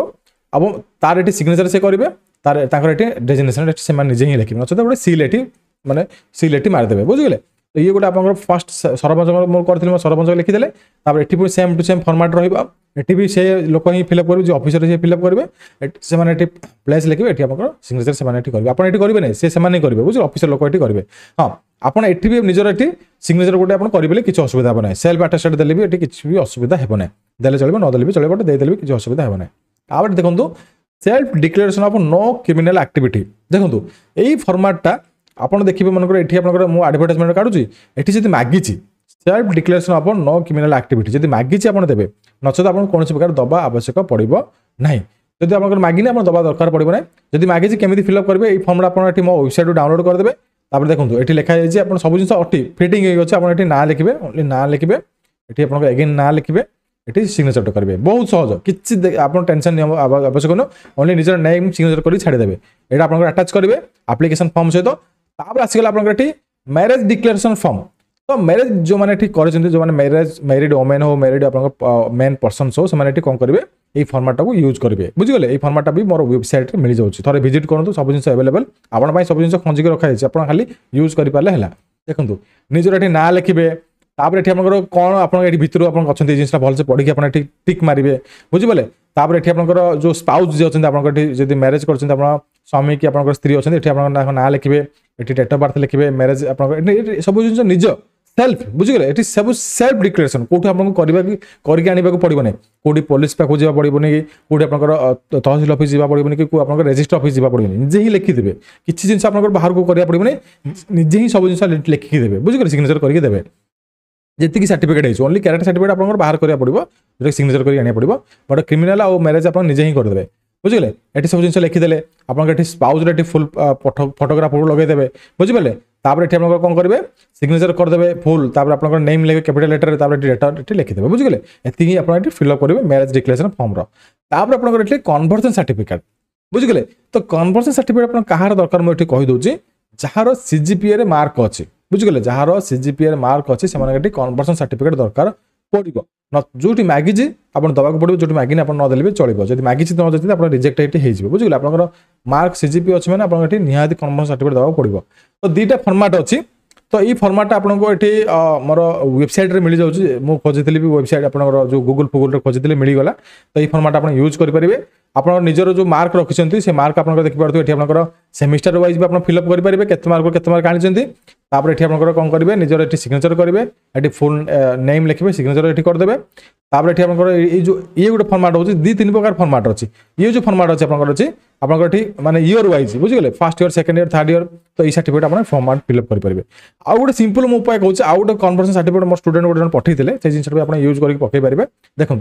अब तार ये सिग्नेचर से करेंगे तार ये डेजिग्नेशन से निजे ही लिखे नचेत गोटे सील ये माने सील ये मारिदेवे बुझीगले तो ये गोटे आप फर्स्ट सरपंच मोर करी सरपंच लिखिदे ये सेम टू सेम फॉर्मेट रही भी से लोक ही फिलअप करेंगे जो ऑफिसर से फिलअप करेंगे से प्लेस लिखे ये आप सिग्नेचर से करेंगे आप करेंगे नहीं से करेंगे बुझे ऑफिसर लोक ये करेंगे हाँ आपड़ ये भी निजर ये सिग्नेचर गोटे आप करेंगे किसी असुविधा हे ना सेल्फ अटेस्टेड देले भी किसी भी असुविधा हे ना देले चलो नदेले भी चलो देदेले भी किसी असुविधा हे ना आप देखो self declaration of no criminal activity देखो यही फॉर्मेटटा आपन देखिबे मनकर एठी आपनकर मु एडवर्टाइजमेंट काढुची एठी जति मागिची self declaration of no criminal activity जति मागिची आपन देबे नचेत आपन कोनोसी प्रकार दबा आवश्यक पड़िबो नाही जदि आपनकर मागिने आपन दबा दरकार पड़िबो नाही जदि मागिची केमिति फिल अप करबे ए फॉर्म आपन एठी मो वेबसाइट डाउनलोड कर देबे तापर देखंतु एठी लिखा जाय जे आपन सब जिंस अटी फिटिंग हे अछि आपन एठी ना लिखिबे ओनली ना लिखिबे एठी आपन अगेन ना लिखिबे एठी सिग्नेचर करेंगे बहुत सहज किसी आप टेंशन आवश्यक न ओनली निजर नेम सिग्नेचर कर छाड़देवे यहाँ आप अटाच करेंगे एप्लिकेशन फॉर्म सहित तापर आसीगला आप मैरेज डिक्लेरेशन फॉर्म तो मैरेज जो मैंने जो मैंने मैरेज मैरिड वोमेन हो मैरिड आप मेन पर्सन हो से कौन करेंगे ये फॉर्मेटा को यूज करेंगे बुझीगले ये फॉर्मेटा भी मोर वेबसाइट मिल जाऊँगी थोड़े विजिट करूँ सब जिन अवेलेबल आपन सब जिन खंजिक रखाई आप खाली यूज करें है देखो निजर ये ना लिखे तापर एठी आपनकर कोन आपन एठी भितरु आपन अछन ए जिंसला भल से पढी के आपन एठी टिक मारिबे बुझिबले तापर एठी आपनकर जो स्पाउस जे अछन आपनकर एठी जदी मैरिज करछन आपन स्वामी की आपनकर स्त्री अछन एठी आपन ना लिखिबे एठी डेट ऑफ बर्थ लिखिबे मैरिज आपनकर एठी सब जिंस निज सेल्फ बुझिगले एठी सब सेल्फ डिक्लेरेशन कोठी आपन को करबा की करके आनिबा को पड़िबो नै कोठी पुलिस पे खोजिबा पड़िबो नै कोठी आपनकर तहसील ऑफिस जिबा पड़िबो नै कि को आपनकर रजिस्टर ऑफिस जिबा पड़िबो नै निजे ही लिखि देबे किछि जिंस आपनकर बाहर को करिया पड़िबो नै निजे ही सब जिंस लिखि देबे बुझिगले सिग्नेचर करके देबे जी सर्टिफिकेट है ओनली कैरेक्टर सर्टिफिकेट आप बाहर करा पड़ो जो सिग्नेचर कर पड़ो बट क्रिमिनाल और मैरेज आप निजे ही करदे बुझे ये सब जिन लिखिदे आपके स्पाउस फुल फोटोग्राफ लगेदेवे बुझिपारे तापर ये आप कौन करेंगे सिग्नेचर करदे फुल आप नेम लिखे कैपिटल लेटर डेट लिखिदे बुझे ये आप फिलअप करेंगे मैरेज डिक्लेरेशन फॉर्म तापर आप कन्वर्सन सर्टिफिकेट बुझे तो कन्वर्सन सर्टिफिकेट आप कहार दरकार मुझे कहीदे जार सीजीपीए मार्क अच्छी बुझे जार सीजीपीए मार्क अच्छी से कन्वर्सन सर्टिफिकेट दरकार पड़ो जो मागिजी आप दवाक पड़ो जो मागिनी आप नदेले भी चलो जब मागिची न देते आप रिजेक्ट हो बुझे आप मार्क सीजीपी अच्छे मैंने आप निहाती कन्वर्सन सर्टिफिकेट दवाक पड़ो तो दुईटा फॉर्मेट अच्छी तो ये फॉर्मेट आपको ये मोर वेबसाइट मिल जाऊँगी मुझे खोजी भी वेबसाइट आप जो गूगल फुगुल खोजी मिलगला तो ये फॉर्मेट आप यूज करेंगे आप निजर जो मार्क रखिंट से मार्क आप देखिए ये सेमिस्टर वाइज भी आप फिलअप करेंगे केते मार्क आनी तापर ये आप कौन करेंगे निजर ये सिग्नेचर करेंगे ये फुल नेम लिखे सिग्नेचर ये करदे तापर ये आप जो ये गोटे फॉर्मेट होची दी तीन प्रकार फॉर्मेट अच्छी ये जो फॉर्मेट अच्छी आप माने ईयर वाइज बुझे first year second year third year तो ये सर्टिफिकेट आप फॉर्मेट फिलअप करेंगे आउ गोटे सिंपल मो उपाय कहूँ आउ गोटे कन्वर्सन सर्टिफिकेट मोर स्टूडेंट गोटे पठे से जिन आप यूज करके पकई पारे देखो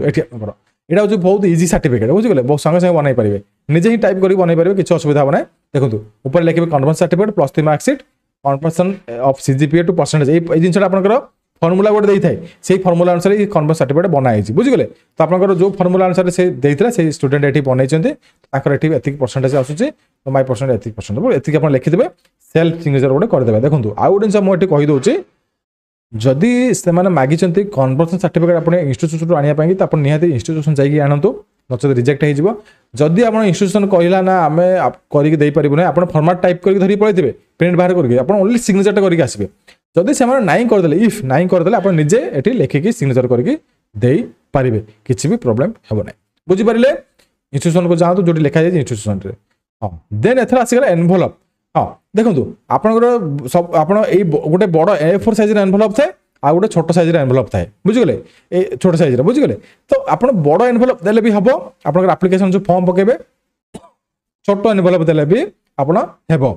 ये हूँ बहुत इजी सर्टिफिकेट बुझे बहुत संगे संगे बनई पारे निजे ही टाइप कर बनई पारे किसी असुविधा ना देखो ऊपर लिखे conversion certificate +3 marksheet conversion of CGPA to percentage ये जिन आपंकर फर्मुला गोटे देता है से फर्मुला अनुसार ये कन्वर्सन सर्टिफिकेट बनाई बुझे तो आपंकर जो फर्मुला अनुसार से देता है स्टूडेंट ये बनई ये परसेंटेज आसूँ माई परसेंट ये परसेंट ये लिखिदे सेल्फ सिग्नेचर गोटे करदे देखो आउ गोटे जिन मुझे कहीदे जदि से मागिंट कन्वर्सन सर्टिफिकेट आप इंस्टीट्यूशन आने तो आप निहाती इंस्टीट्यूशन जाइए आणतु नचेत रिजेक्ट हो जदि आप इंस्टीट्यूशन कहला ना आम करके पारू ना आप फॉर्मेट टाइप करके धरी पड़े प्रिंट बाहर करके आप ओनली सिग्नेचर करके आसबे जदि से नाई करदे इफ नाई करदे आप निजे ये लिखिकी सिग्नेचर करके दे पारे किसी भी प्रोब्लेम हे ना बुझीपारे इंस्टीट्यूशन को जातु जो लिखा जाए इंस्टीट्यूशन हाँ देन एथर आसगला एनभलप हाँ देखो आपंकर सब आप गोटे बड़ A4 साइज एनभलप थाए आ गोटे छोट साइज एनभलप थाए बुझीगले ये छोट साइज बुझीगले तो आप बड़ एनभलप देले भी हम आप एप्लिकेशन जो फॉर्म पकेबे छोट एनभलप देले भी आपण हेबो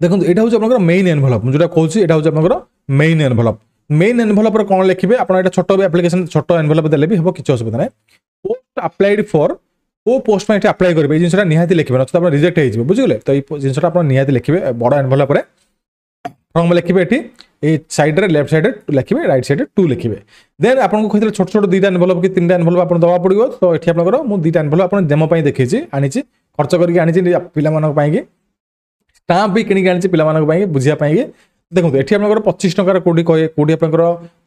देखो यहाँ हूँ आप मेन एनभलप जो कहूँ यहाँ हूँ आप मेन एनभलप कौन लिखे आप छोट एप्लिकेशन छोट एनभलप देले भी हम किसी असुविधा ना पोस्ट अप्लाइड फॉर वो पोस्ट में अप्लाई करेंगे जिनसा निहाती लिखे ना रिजेक्ट हो बुझे तो ये जिनसा आप निहाती लिखे बड़ एनभलप फॉर्म लिखे ये साइड रे लेफ्ट साइड लिखे राइट साइड 2 लिखे देन आपको कहते छोट छोट 2टा एनभलप कि 3टा एनभलप आप दवा पड़ो तो ये आपंकर मुझे 2टा एनभलप आप डेमो देखी आनी खर्च करके आनी पाई स्टाम्प भी किणी आनी पे बुझापी देखो ये आप 25 टकर कौटी कहे कौटी आप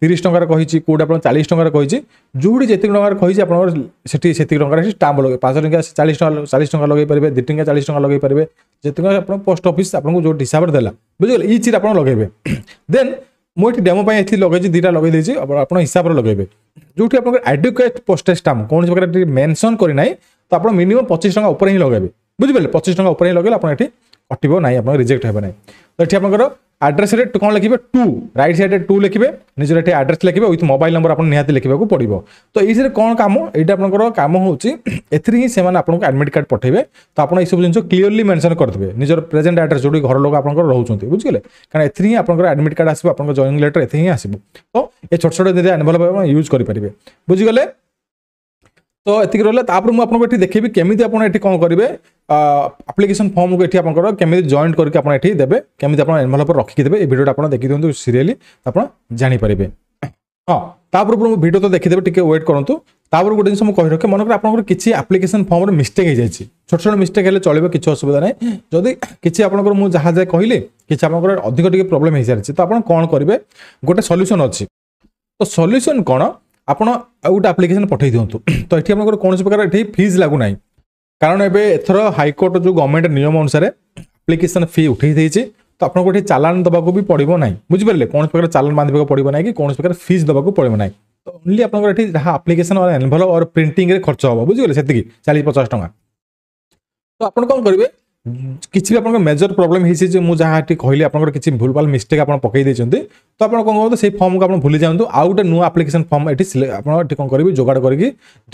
30 टकर कही कौटी आप 40 टकर कही जो जी टकर कही आपड़ी से टकर स्टाम्प लगे 5 टंका 40 टका लगे पारे 2 टंका 40 टका लगे पारे जितने आप पोस्ट ऑफिस आपको जो हिसाब से देला बुझे ये चीज आप लगे देन मुझे डेमो लगे 2टा लगे आप हिसाब से लगे जो आप एडुकेट पोस्टेज स्टाम्प कौन प्रकार मेंशन करना तो आप मिनिमम 25 टका ऊपर ही लगे बुझे 25 टका ऊपर ही लगे आप कटो ना आप रिजेक्ट हे ना तो ये आपंकर एड्रेस कौन लिखे 2 राइट साइड 2 लिखे निजर एड्रेस लिखे विथ मोबाइल नंबर आप निहाती लिखा पड़ो तो ये कौन कम यहाँ आपंकर कम हूँ एथि ही से आपको एडमिट कार्ड पठेबे तो आप सब जिन क्लीयरली मेंशन करदे निजर प्रेजेंट एड्रेस जो घर लोक आप रोचे बुझे कारण एथि ही आप एडमिट कार्ड आसो आप जॉइनिंग लेटर एथि ही आसो तो ये छोट छोट एनवेलप यूज करेंगे बुझीगले तो एतिक रहा तापर मुझे देखी केमी आप कौन करेंगे एप्लिकेशन फॉर्म को ये केमी जॉइन करके आपड़ी देवे केमी आप एनवेलप रखिदेवे ये वीडियो आप देखी दिखाँ सीरियली आप जानीपर हाँ तापर वीडियो तो देखीदेवे टिके वेट करूँ तापर गोटे जिन कही रखे मन कर किसी एप्लिकेशन फॉर्म मिस्टेक हो जाए छोट छोट मिस्टेक है चलो किसी असुविधा ना जदि किसी आप जहाँ जाए कहली कि आप अधिक टे प्रोब्लेम हो सारी तो आप कौन करेंगे गोटे सॉल्यूशन अच्छी तो सॉल्यूशन कौन आप गोटे एप्लिकेशन पठे दिंतु तो ये आप कौन प्रकार ये फीस लगुना कारण एथर हाइकोर्ट जो गवर्नमेंट नियम अनुसार एप्लिकेशन फी उठे देती तो आपको गोटे चालान दबा भी पड़ो ना बुझिपारे कौन प्रकार चालान बांधा पड़ो ना कि कौन प्रकार फीस दबा पड़ो ना तो ओनली आप एप्लिकेशन और एनवेलप और प्रिंटिंग खर्च हम बुझे से 40-50 टका तो आप कौन करेंगे किसी भी आप मेजर प्रोब्लेम हो मुझे जहाँ कहली आप किसी भूलभाल मिस्टेक आप पकई देते तो आप कौन करेंगे से फॉर्म को आप भूली जाऊँ आउ गोटे नुआ एप्लिकेशन फॉर्म ये आप कौन करेंगे जोगाड़ करके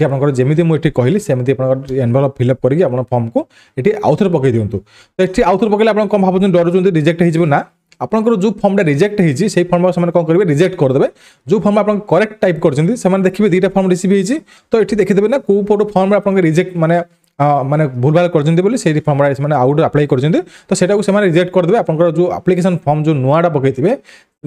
आप जमी मुझे कहली सेमती एनवेलप फिलअप करके फॉर्म को ये आउ थे पकई दिंतु तो ये आउ थे पकड़े आप कौन भावुँ डरुँच रिजेक्ट हो आपंकर जो फॉर्म रिजेक्ट होती से फॉर्म से कौन करेंगे रिजेक्ट करदे जो फॉर्म आप करेक्ट टाइप कर देखिए 2टा फॉर्म रिसीव होती तो ये देखीदेवे ना कौ पट फॉर्म आप रिजेक्ट माने माने भूलभाल कर फॉर्म आउ गोटे अप्लाई कर तो सेटा रिजेक्ट करदे आप जो एप्लिकेशन फॉर्म जो नुआटा पकईथे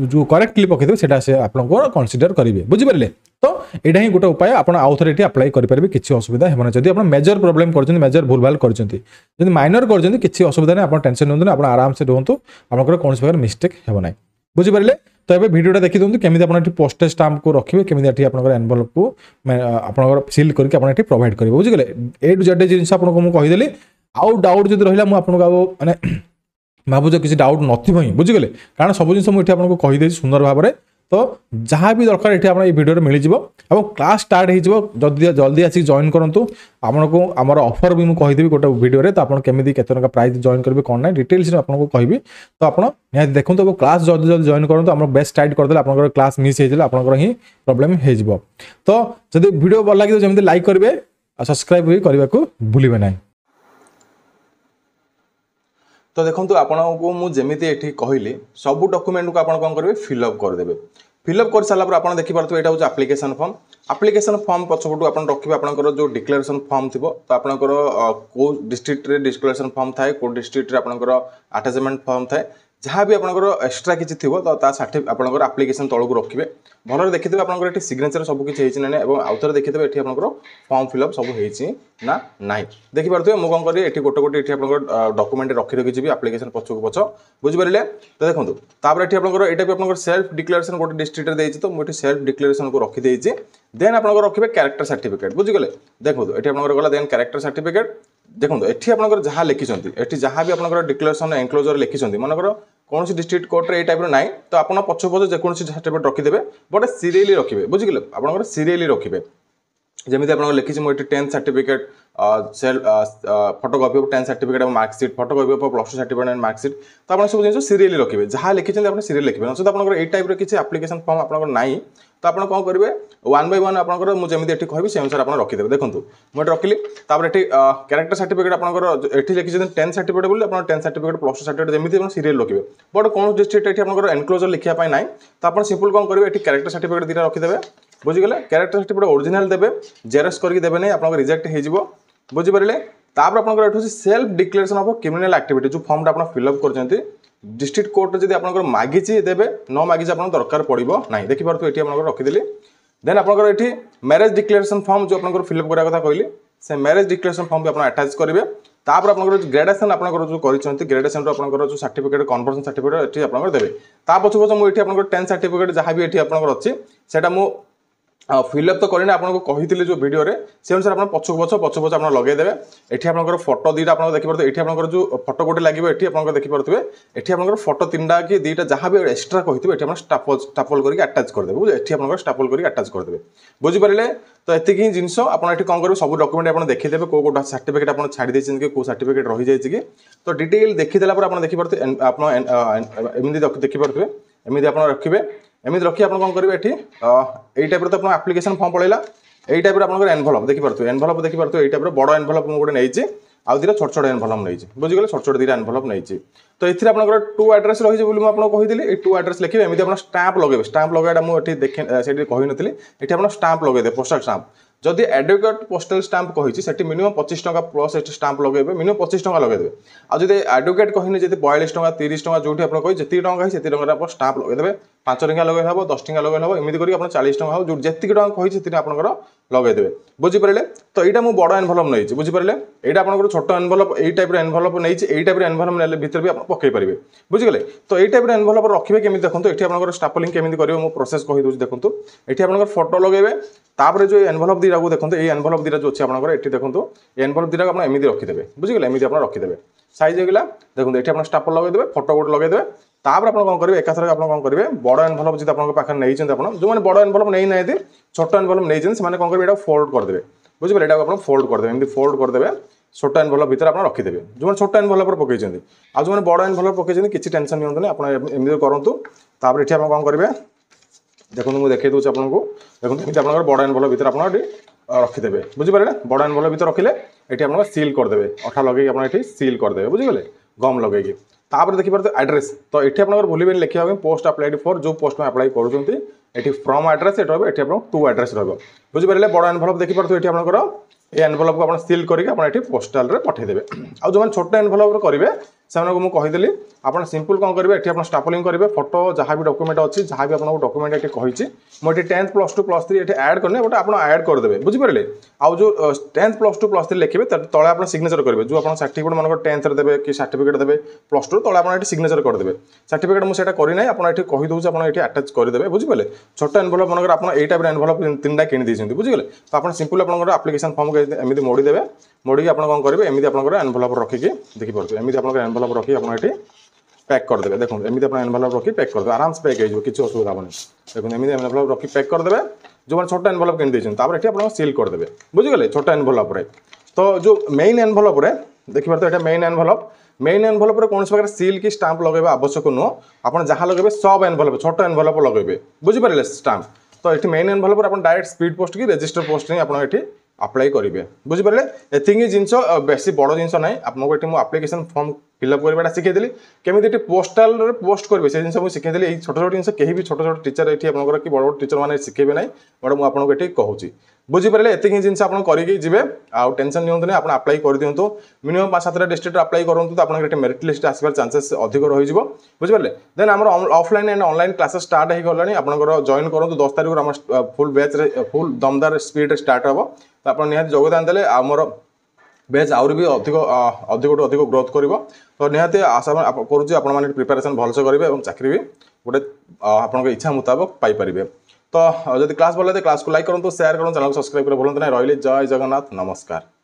जो करेक्टली पकईथे से आपको कनसीडर करेंगे बुझिपारे तो यहाँ ही गोटे उपाय आप आउ थे ये अप्लाई करेंगे किसी असुविधा होना जब आप मेजर प्रोब्लेम कर मेजर भूलभाल कर माइनर कर किसी असुविधा नहीं आप टेंशन नियंतु आप आराम से रुहतु आप कौन प्रकार मिस्टेक होना बुझिपारे तो ये वीडियोटा देखी दिखाँ केमी आप पोस्टेज स्टाम्प को रखिए केमी आप एनवेलप को आप सिल करके आप प्रोवाइड करेंगे बुझे ए टू जेड जिन आपको मुझे कहीदेली आउ डाउट जब रहा मुझे मैंने भावुँ किसी डाउट नहीं बुझीगले कारण सब जिन मुझे आपको कहीदे सुंदर भाव में तो जहाँ भी दरकार ये आप वीडियो मिल जाव क्लास स्टार्ट हो जल्दी आसिक जॉइन करूँ आपको आमर ऑफर भी मुझे कहीदेवी गोटे वीडियो तो आप केमी केत प्राइस जॉइन करेंगे कौन ना डिटेल्स आपको कहबी तो आप निहाती देखो तो क्लास जल्दी जल्दी जॉइन करूँ आम बेस्ट टाइट करदे आप क्लास मिस होता आप ही प्रोब्लेम हो तो जब वीडियो भल लगे जमी लाइक करेंगे और सब्सक्राइब भी करने को भूलें ना तो देखो आपको मुझे ये कहली सब डॉक्यूमेंट को आप कौन करेंगे फिलअप करदे फिलअप कर सारा आप देखिए यहाँ हूँ एप्लिकेशन फॉर्म पछपटू आप रखिए आपंकर जो डिक्लेरेशन फॉर्म थी तो आपंकर कौ डिस्ट्रिक्ट डिक्लेरेशन फॉर्म थाए कौ डिस्ट्रिक्ट आपंकर अटैचमेंट फॉर्म थाए जहाँ भी आपंकर एक्सट्रा किसी थी तो आपंकर एप्लिकेशन तौक रखिए भल देखिए आपंकर सिग्नेचर सब किसी ना आउ थे देखिए ये आपंकर फॉर्म फिलअप सब होना ना देखिए मुझे कौन करी ये गोटे गोटे ये डॉक्यूमेंट रखी रखी एप्लिकेशन पछक पछ बुझिपारे तो देखो तापर ये आपंकर ये सेल्फ डिक्लेरेशन गोटे डिस्ट्रिक्ट देती तो मुझे सेल्फ डिक्लेरेशन को रखी देती देन आप रखिए कैरेक्टर सर्टिफिकेट बुझीगले देखो ये आप गला देन कैरेक्टर सर्टिफिकेट देखो ये आप जहाँ लिखिं ये जहाँ भी आप डिक्लेरेशन एनक्लोजर लिखिं मनकर कौन डिस्ट्रिक्ट कोर्ट ये टाइप ना तो आप पछ पछ जो सर्टिफिकेट रखिदेवे बट सीरियली रखिए बुझीगले आप सीरियली रखिए जमी आप लिखी मुझे 10th certificate photocopy of 10th certificate और marksheet photocopy of +2 certificate and marksheet तो आप सब जिन सीरियली रखिए जहाँ लिखिं आप सीरियल लिखिए नचेत आप ये टाइप किसी एप्लिकेशन फॉर्म आप ना तो आप कौन करेंगे 1 by 1 आपंकर मुझे कहबी से अनुसार आप रखिदेवे देखो मुझे रखिली ये कैरेक्टर सर्टिफिकेट आपंकर ये लिखी 10th सर्टिफिकेट बोली आप 10th सर्टिफिकेट +2 सर्टिफिकेट जमी सीरियल रखिए बट कौन डिस्ट्रिक्ट ये आपंकर एनक्लोजर लिखापी ना तो आप सिंपल कौन करेंगे ये कैरेक्टर सर्टिफिकेट 2टा रखिदेवे बुझीगले कैरेक्टर सर्टिफिकेट ओरिजिनल देवे जेरक्स करके देवे नहीं आप रिजेक्ट हो बुझिपारे तापर आपंकर self declaration of criminal activity जो फॉर्म आप फिलअप कर डिस्ट्रिक्ट कोर्ट जब आप मागिच देवे न मागिच आप दरकार पड़ो ना देखिए ये आप रखिदेली देन आपंकर ये मैरेज डिक्लेरेशन फॉर्म जो आप फिलअप करा कथा कहली से मैरेज डिक्लेरेशन फॉर्म भी आप अटैच करेंगे तापर आपंकर ग्रेजुएशन आपंकर जो कर ग्रेजुएशन आपंकर जो सर्टिफिकेट कन्वर्जन सर्टिफिकेट ये आप देवे ता पछ पछ मुझे 10th सर्टिफिकेट जहाँ भी ये आपंकर अच्छी से फिलअप तो करनी आपको कही जो वीडियो से अनुसार आप पछ आप लगेदेवे ये आपंकर फोटो 2टा आप देखिए ये आपंकर जो फोटो गोटे लगे ये आप देखिपे ये आपंकर फोटो 3टा कि 2टा जहाँ भी एक्सट्रा कही ये स्टापल करके अटैच करदेवे ये आप स्टापल करके अटैच करदेवे बुझिपारे तो ये जिनस आप कौन करेंगे सब डॉक्यूमेंट आप देखिदेवे कौ गोटा सर्टिफिकेट आप छाड़ी देते कि कौ सर्टिफिकेट रही जाए कि तो डिटेल देखीदेला आप देखिपे एमती देखिपे एमती आप रखिए एमती रखिए आप कौन करेंगे ये टाइप तो एप्लिकेशन फॉर्म पड़ेगा এই টাইপের আপনার এনভেলপ দেখিপারু এনভেলপ দেখিপারু এই টাইপের বড় এনভেলপ মু গোটে নেইছি আউ দুইটা ছোট ছোট এনভেলপ নেইছি বুঝিগলে ছোট ছোট দুইটা এনভেলপ নেইছি তো এথিরে আপনার টু আড্রেস রয়েছে বলে মু আপনাকে কইদিলি এই টু আড্রেস লিখিবে এমিতি আপনার স্টাম্প লগাইবে স্টাম্প লগাইটা মু এটি দেখে সেটি কই নথিলি এটি আপনার স্টাম্প লগাই দেবে পোস্টাল স্টাম্প যদি এডুকেট পোস্টাল স্টাম্প কহিছি সেটি মিনিমম 25 টাকা প্लस এটি স্টাম্প লগাইবে মিনিমম 25 টাকা লগাই দেবে আর যদি এডুকেট কহিনি যদি 42 টাকা 30 টাকা যোটি আপনার কই যেতি টাকা কই সেতি টাকা আপনার স্টাম্প লগাই দেবে 5 টাকা লগাই হবো 10 টাকা লগাই হবো এমিতি করি আপনার 40 টাকা হবো যোটি যেতি টাকা কই সেতি আপনার লগাই দেবে বুঝি পারলে তো এইটা মু বড় এনভেলপ নেইছি বুঝি পারলে এইটা আপনার ছোট এনভেলপ এই টাইপের এনভেলপ নেইছি এই টাইপের এনভেলপ নেলে ভিতরে বি আপনি পকাই পারিবে বুঝি গলে তো এই টাইপের এনভেলপ রখিবে কেমি দেখুন এটি আপনার স্টাপলিং কেমি করিবে মু প্রসেস কহি দউছি দেখুন এটি আপনার ফটো লগাইবে তারপরে যে এনভেলপ দুইটা দেখুন এই এনভেলপ দুইটা যে আছে আপনার এটি দেখুন এই এনভেলপ দুইটা আপনার এমিতি রখিদেবে বুঝিগলে এমিতি আপনার রখিদেবে সাইজ হয়ে দেখুন এটি আপনার স্টাপল লগাই দেবে ফটো গোটে লগাই দেবে তারপরে আপনার কম করবে একাথরে আপনার কম করবে বড় এনভেলপ যদি আপনার পাখে নেইছেন আপনার যে বড় এনভেলপ নেই না ছোট এনভেলপ নেইছেন সে কম করবে এটা ফোল্ড করদেবে বুঝিপারে এটা আপনার ফোল্ড করদেবে এমনি ফোল্ড করদেবে ছোট এনভেলপ ভিতরে আপনার রখিদেবে যে ছোট এনভেলপ পকাইছেন আর যে বড় এনভেলপ পকাইছেন কিছু টেনশন নিয়ন্তু না আপনার এমনি করতু তারপরে এটি আপনার কম করবে দেখুন মু দেখাই দেছি আপনার দেখুন এমনি আপনার বড় এনভেলপ ভিতরে আপনার এটি রখিদেবে বুঝিপারে না বড় এনভেলপ ভিতরে রখিলে এটি আপনার সিল করদেবে অঠা লগাই আপনার এটি সিল করদেবে বুঝিগলে গম লগাইকি তারপরে দেখিপারে আড্রেস তো এটি আপনার ভুলবেন লিখিবা পোস্ট আপ্লাইড ফর जो पोस्ट में अप्लाई करूँ এটি ফ্রম আড্রেস এটা হবে এটি আপনার টু আড্রেস রহব বুঝিপারে বড় এনভেলপ দেখিপারে এটি আপনার এই এনভেলপ को আপনার সিল করিকি আপনার এটি পোস্টাল রে পঠাই দেবে আর যে ছোট এনভেলপ রে করিবে সেমানকু মু কহিদেলি আপনার সিম্পল কম করবে এটি আপনার স্টাপলিং করবে ফটো যা भी ডকুমেন্ট আছে যা भी আপনার ডকুমেন্ট এটি কহিছি মু এটি 10th +2 +3 এটি অ্যাড করনে ওটা আপনার অ্যাড করে দেবে বুঝিপারে আর যে 10th +2 +3 লিখিবে তলে আপনার সিগনেচর করবে যে আপনার সার্টিফিকেট মানক 10th রে দেবে কি সার্টিফিকেট দেবে +2 তলে আপনার এটি সিগনেচর করে দেবে সার্টিফিকেট মু সেটা করি নাই আপনার এটি কহি দউছি আপনার এটি অ্যাটাচ করে দেবে বুঝিপারে ছোট এনভেলপ মানক আপনার এই টাইপের এনভেলপ তিনটা কিনি দিয়েছেন বুঝিগলে তো আপনার সিম্পল আপনার আপ্লিকেশন ফর্ম এমিতি মোড়ি দেবে মোড়িকি আপনার কম করবে এমিতি আপনার এনভেলপ রখিকি দেখিপারবে এমিতি আপনার এনভেলপ রখি আপনার এটি पैक करदे देखो एमती अपना एनवेलप रखी पैक करदे आराम से पैक हो किसी असुविधा हेनी देखो एमती एनवेलप रखी पैक करदे जो मैंने छोटा एनवेलप किन देते ये आप सिल करदे बुझीगले छोटा एनवेलप तो जो मेन एनवेलप देखिए तो ये मेन एनवेलप कौन प्रकार सिल की स्टाम्प लगे आवश्यक नुह आप जहाँ लगे सब एनवेलप छोट एनवेलप लगे बुझीपारे स्टाम्प तो ये मेन एनवेलप आप डायरेक्ट स्पीड पोस्ट की रजिस्टर पोस्ट ही आप अप्लाई करेंगे बुझीपारे एतिक जिनस बेस बड़ जिनस ना आपको ये आप्लिकेशन फॉर्म फिलअप करवाटा शिखेदी केमी पोस्टाल पोस्ट करेंगे से जिन मुझे शिखेदी छोट छोट जिन कहीं भी छोट छोट टीचर ये आप कि बड़ बड़ टीचर मैंने शिखेबे ना बट मुझे कहूँ बुझीपारे एतिक जिन आप करके जी आउ टेंशन नहीं आप अप्लाई कर दिंतु मिनिमम 5-7टा डिस्ट्रिक्ट अप्लाई करूँ तो आप मेरिट लिस्ट आसबार चांसेस अधिक रही बुझीपारे देन आम offline and online classes start हो गलानी आप जॉइन करूँ 10 तारिख आम फुल बैच फुल दमदार स्पीड स्टार्ट हम तो आप निहाती योगदान देले आमर बेच आउरी भी अधिक ग्रोथ कर तो निहाती आशा करुँच आप प्रिपेरेसन भलसे करेंगे और चाकरी भी गोटे आप इच्छा मुताबक पाइपर तो जब क्लास भल लगे क्लास को लाइक करूँ शेयर करूँ चैनल को सब्सक्राइब कर भूलते ना रही जय जगन्नाथ नमस्कार।